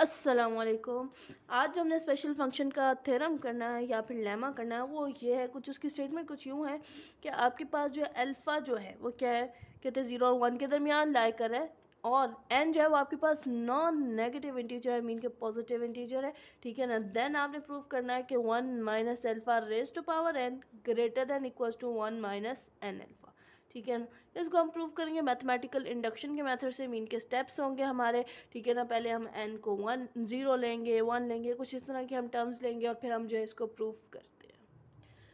अस्सलामुअलैकुम। आज जो हमने स्पेशल फंक्शन का थ्योरम करना है या फिर लेमा करना है वो ये है, कुछ उसकी स्टेटमेंट कुछ यूँ है कि आपके पास जो है अल्फ़ा जो है वो क्या है, कहते हैं 0 और 1 के दरमियान लाई कर है, और n जो है वो आपके पास नॉन नेगेटिव इंटीजर है, मीन के पॉजिटिव इंटीजर है। ठीक है ना। देन आपने प्रूव करना है कि 1 minus alpha raise to power n greater than equals to 1 minus n alpha. ठीक है ना। इसको हम प्रूव करेंगे मैथमेटिकल इंडक्शन के मेथड से, मीन के स्टेप्स होंगे हमारे। ठीक है ना। पहले हम n को 0 लेंगे, 1 लेंगे, कुछ इस तरह के हम टर्म्स लेंगे और फिर हम जो है इसको प्रूफ करते हैं।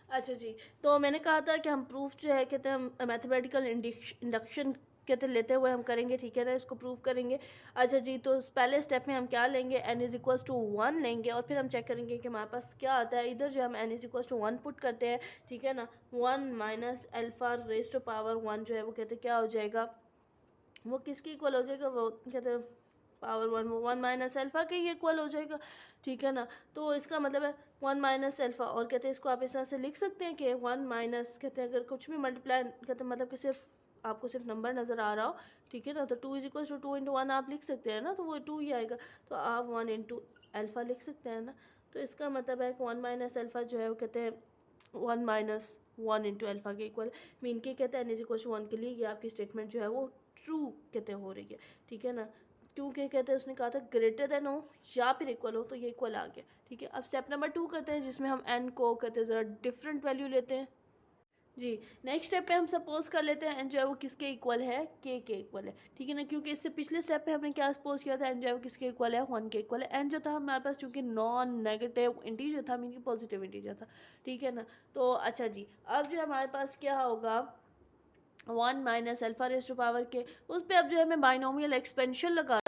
अच्छा जी, तो मैंने कहा था कि हम प्रूफ जो है कहते हैं हम मैथमेटिकल इंडक्शन कहते लेते हुए हम करेंगे। ठीक है ना। इसको प्रूव करेंगे। अच्छा जी, तो पहले स्टेप में हम क्या लेंगे, n इज़ इक्वल्स टू 1 लेंगे और फिर हम चेक करेंगे कि हमारे पास क्या आता है। इधर जो हम n is equals to 1 put करते हैं। ठीक है ना। 1 minus alpha raise to power 1 जो है वो कहते क्या हो जाएगा, वो किसकी इक्वल हो जाएगा, वो कहते हैं पावर 1, वो 1 माइनस अल्फ़ा के ही इक्वल हो जाएगा। ठीक है ना। तो इसका मतलब है 1 माइनस अल्फ़ा, और कहते हैं इसको आप इस तरह से लिख सकते हैं कि 1 माइनस कहते हैं अगर कुछ भी मल्टीप्लाई कहते हैं मतलब कि सिर्फ आपको सिर्फ नंबर नज़र आ रहा हो। ठीक है ना। तो 2 इज इक्वल टू 2 इंटू 1 आप लिख सकते हैं ना, तो वो 2 ही आएगा। तो आप 1 इंटू अल्फ़ा लिख सकते हैं ना। तो इसका मतलब है कि 1 माइनस अल्फ़ा जो है वो कहते हैं 1 माइनस 1 इंटू अल्फ़ा के इक्वल, मीन के कहते हैं n इज इक्वल टू 1 के लिए ये आपकी स्टेटमेंट जो है वो ट्रू कहते हैं हो रही है। ठीक है ना। क्योंकि कहते हैं उसने कहा था ग्रेटर देन हो या फिर इक्वल हो, तो ये इक्वल आ गया। ठीक है। अब स्टेप नंबर 2 करते हैं जिसमें हम n को कहते हैं ज़रा डिफरेंट वैल्यू लेते हैं। जी, नेक्स्ट स्टेप पे हम सपोज कर लेते हैं n जो है वो किसके इक्वल है, k के इक्वल है। ठीक है ना। क्योंकि इससे पिछले स्टेप पे हमने क्या सपोज किया था, n जो है वो किसके इक्वल है, 1 के इक्वल है। n जो था हमारे पास चूंकि नॉन नेगेटिव इंटीजर था, मीन की पॉजिटिव इंटीजर था। ठीक है ना। तो अच्छा जी, अब जो हमारे पास क्या होगा, 1 minus alpha raise to power k, उस पर अब जो है मैं बाइनोमियल एक्सपेंशन लगा,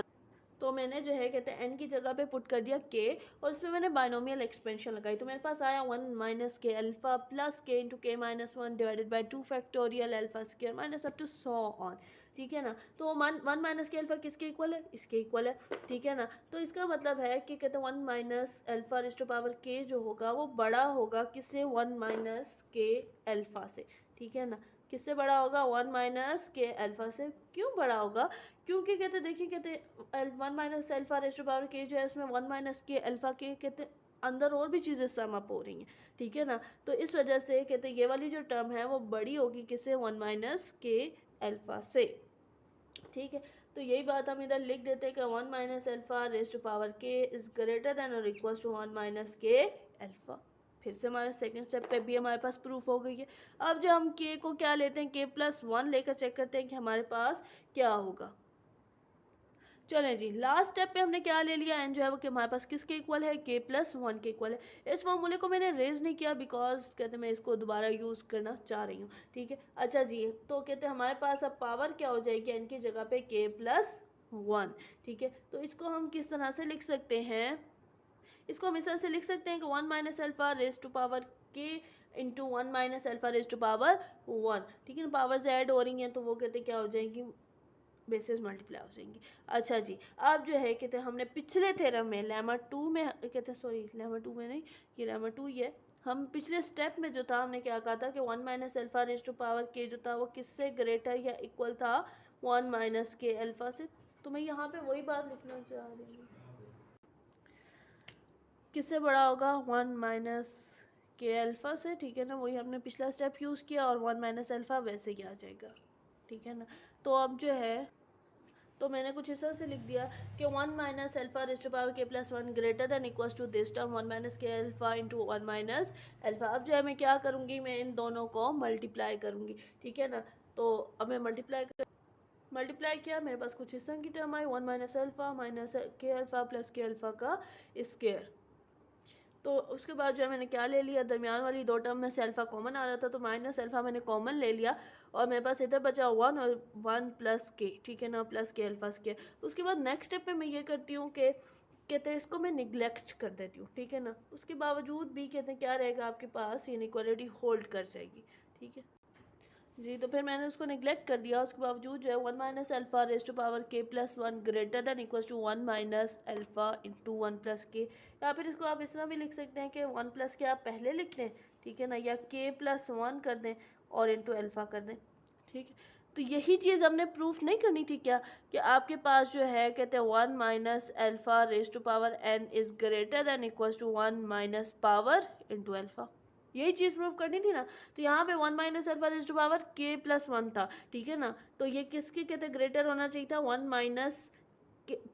तो मैंने जो है कहते हैं n की जगह पे पुट कर दिया k, और इसमें मैंने बाइनोमियल एक्सपेंशन लगाई, तो मेरे पास आया 1 माइनस के alpha plus k into k minus 1 divided by 2 factorial alpha square minus up to so on. ठीक है ना। तो 1 माइनस के अल्फ़ा किसके इक्वल है, इसके इक्वल है। ठीक है ना। तो इसका मतलब है कि कहते हैं 1 minus alpha raise to power k जो होगा वो बड़ा होगा किससे, 1 माइनस के अल्फ़ा से। ठीक है ना। किससे बड़ा होगा, 1 माइनस के अल्फ़ा से। क्यों बड़ा होगा, क्योंकि कहते देखिए कहते 1 minus alpha raise to power k जो है उसमें 1 माइनस के अल्फ़ा के कहते अंदर और भी चीज़ें सम अप हो रही हैं। ठीक है ना। तो इस वजह से कहते ये वाली जो टर्म है वो बड़ी होगी किससे, 1 माइनस के अल्फ़ा से। ठीक है। तो यही बात हम इधर लिख देते हैं कि 1 minus alpha raise to power k is greater than और इक्वल टू 1 माइनस के अल्फ़ा। फिर से हमारे सेकंड स्टेप पे भी हमारे पास प्रूफ हो गई है। अब जो हम के को क्या लेते हैं, के प्लस 1 लेकर चेक करते हैं कि हमारे पास क्या होगा। चलें जी, लास्ट स्टेप पे हमने क्या ले लिया, एन जो है वो कि हमारे पास किसके इक्वल है, के प्लस 1 के इक्वल है। इस फॉर्मूले को मैंने रेज नहीं किया बिकॉज कहते मैं इसको दोबारा यूज़ करना चाह रही हूँ। ठीक है। अच्छा जी, तो कहते हमारे पास अब पावर क्या हो जाएगी एन की जगह पे, के प्लस 1। ठीक है। तो इसको हम किस तरह से लिख सकते हैं, इसको हम इस तरह से लिख सकते हैं कि 1 minus alpha raise to power के into 1 minus alpha raise to power 1। ठीक है ना। पावर्स ऐड हो रही हैं तो वो कहते क्या हो जाएंगी, बेसिस मल्टीप्लाई हो जाएंगी। अच्छा जी, अब जो है कहते हैं हमने पिछले थ्योरम में लेमा 2 में कहते हैं, सॉरी लेमा 2 में नहीं, ये लेमा 2 ही है। हम पिछले स्टेप में जो था हमने क्या कहा था कि 1 minus alpha raise to power k जो था वो किससे ग्रेटर या इक्वल था, 1 माइनस के अल्फ़ा से। तो मैं यहाँ पे वही बात लिखना चाह रही हूँ, किससे बड़ा होगा, 1 माइनस के अल्फ़ा से। ठीक है ना। वही हमने पिछला स्टेप यूज़ किया और 1 माइनस अल्फ़ा वैसे ही आ जाएगा। ठीक है ना। तो अब जो है, तो मैंने कुछ इस तरह से लिख दिया कि 1 minus alpha raise to power के plus 1 greater than equals to this term 1 minus के अल्फ़ा इंटू 1 माइनस अल्फ़ा। अब जो है मैं क्या करूँगी, मैं इन दोनों को मल्टीप्लाई करूँगी। ठीक है ना। तो अब मैं मल्टीप्लाई किया, मेरे पास कुछ इस तरह की टर्म आई, 1 माइनस अल्फ़ा माइनस के अल्फ़ा प्लस के अल्फ़ा का स्क्वायर। तो उसके बाद जो है मैंने क्या ले लिया, दरमियान वाली दो टर्म में से अल्फ़ा कॉमन आ रहा था तो माइनस अल्फ़ा मैंने कॉमन ले लिया, और मेरे पास इधर बचा 1 और 1 प्लस के। ठीक है ना, प्लस के अल्फ़ा स्क्वायर। उसके बाद नेक्स्ट स्टेप पे मैं ये करती हूँ कि कहते हैं इसको मैं निगलेक्ट कर देती हूँ। ठीक है ना। उसके बावजूद भी कहते हैं क्या रहेगा आपके पास, ये इनइक्वालिटी होल्ड कर जाएगी। ठीक है जी। तो फिर मैंने उसको निगलेक्ट कर दिया, उसके बावजूद जो है 1 minus alpha raise to power के plus 1 greater than equals to 1 minus alpha into 1 plus k, या फिर इसको आप इस तरह भी लिख सकते हैं कि 1 प्लस के आप पहले लिख दें। ठीक है ना। या के प्लस 1 कर दें और इंटू अल्फ़ा कर दें। ठीक है। तो यही चीज़ हमने प्रूफ नहीं करनी थी क्या, कि आपके पास जो है कहते हैं 1 minus alpha raise to power n is greater than equals to 1 minus power into alpha, यही चीज़ प्रूव करनी थी ना। तो यहाँ पे 1 minus alpha raise to power k plus 1 था, ठीक है ना, तो ये किसके कहते हैं ग्रेटर होना चाहिए था, 1 माइनस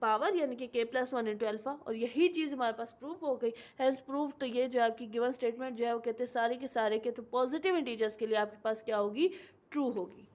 पावर यानी कि k प्लस 1 इंटू अल्फ़ा, और यही चीज़ हमारे पास प्रूफ हो गई। हेंस प्रूफ, तो ये जो आपकी गिवन स्टेटमेंट जो है वो कहते हैं सारे के सारे के तो पॉजिटिव इंटीजर्स के लिए आपके पास क्या होगी, ट्रू होगी।